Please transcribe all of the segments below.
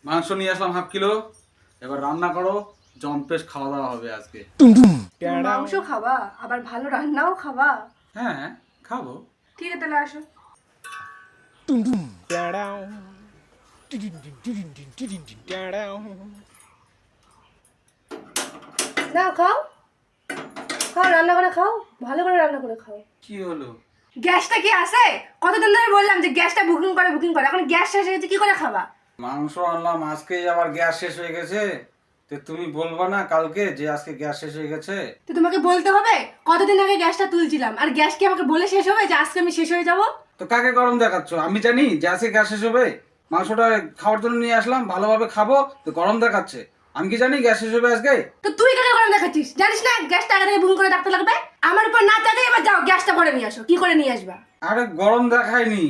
মাংস নিয়ে আসলাম 1/2 কিলো, এবার রান্না করো, জম্পেশ খাওয়া দাওয়া হবে আজকে। মাংস খাবা আবার ভালো রান্নাও খাবা? হ্যাঁ খাবো। ঠিক আছে তাহলে আসো। নাও খাও, খাও রান্না করে খাও, ভালো করে রান্না করে খাও। কি হলো? গ্যাসটা কি আছে? কতদিন ধরে বললাম যে গ্যাসটা বুকিং করে, এখন গ্যাস শেষ হয়ে গেছে, কি করে খাবা? মাংস আনলাম আজকেই, আবার গ্যাস শেষ হয়ে গেছে। তো তুমি বলবা না কালকে যে আজকে গ্যাস শেষ হয়ে গেছে? তো তোমাকে বলতে হবে? কতদিন আগে গ্যাসটা তুলছিলাম, আর গ্যাস কি আমাকে বলে শেষ হবে যে আজকে আমি শেষ হয়ে যাব? তো কাকে গরম দেখাচ্ছ? আমি জানি যে আজকে গ্যাস শেষ হবে। মাংসটা খাওয়ার জন্য নিয়ে আসলাম, ভালোভাবে খাবো, তো গরম দেখাচ্ছে। আমি কি জানি গ্যাস শেষ হবে আজকে? তো তুই কাকে গরম দেখাচ্ছিস? জানিস না গ্যাসটা আগে থেকে বুকিং করে রাখতে লাগবে? আমার উপর না চাঁদে, এবার যাও গ্যাসটা ভরে নিয়ে আসো। কি করে নিয়ে আসবা? আরে গরম দেখায়নি,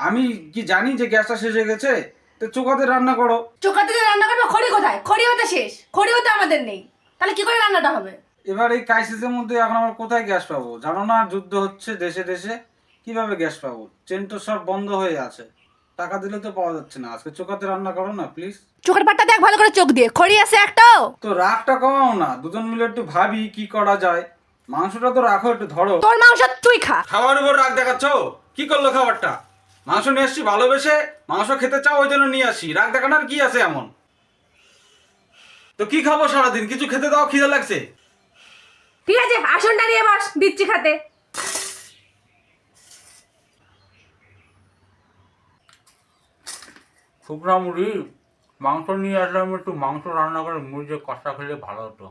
আমি কি জানি যে গ্যাসটা শেষ হয়ে গেছে? তো চোখাতে রান্না করো। চোখা থেকে রান্না করবো? খড়ি কোথায়? খড়ি হতে শেষ, খড়ি হতে আমাদের নেই, তাহলে কি করে রান্নাটা হবে? এবার এই ক্রাইসিসের মধ্যে এখন আমরা কোথায় গ্যাস পাবো? জানো না যুদ্ধ হচ্ছে দেশে দেশে, কিভাবে গ্যাস পাবো? ট্রেন তো সব বন্ধ হয়ে আছে, টাকা দিলে তো পাওয়া যাচ্ছে না। আজকে চোখাতে রান্না করো না প্লিজ। চোখের পাটটা দেখ ভালো করে চোখ দিয়ে, খড়ি আছে একটাও? তো রাগটা কমাও না, দুজন মিলে একটু ভাবি কি করা যায়। মাংসটা তো রাখো, একটু ধরো। তোর মাংস তুই খা। খাওয়ার উপর রাগ দেখাচ্ছ? কি করলো খাবারটা? মাংস নিয়ে আসছি ভালোবেসে, মাংস খেতে চাও ওই জন্য নিয়ে আসি, রাগ দেখানোর কি আছে এমন? তো কি খাবো সারাদিন? কিছু খেতে দাও, খিদে লাগছে। ঠিক আছে আসনটা নিয়ে বস, দিচ্ছি খাতে। শুকনা মুড়ি, মাংস নিয়ে আসলাম, একটু মাংস রান্না করে মুড়ি দিয়ে কষা খেলে ভালো হতো।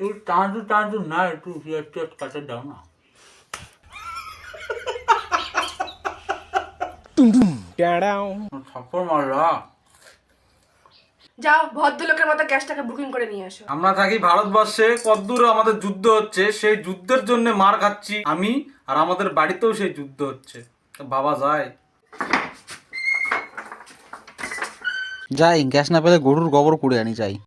একটু টাঁচু টাঁচু না, একটু পেঁয়াজ টিয়াজ কাটে দাও না। থাপ্পড় মারলা। যাও ভদ্রলোকের মতো গ্যাসটাকে বুকিং করে নিয়ে আসো। আমরা থাকি ভারতবর্ষে, কতদূর আমাদের যুদ্ধ হচ্ছে, সেই যুদ্ধের জন্য মার খাচ্ছি আমি, আর আমাদের বাড়িতেও সেই যুদ্ধ হচ্ছে। তো বাবা যায়, যাই গ্যাস না পেলে গরুর গোবর কুড়ে আনি যাই।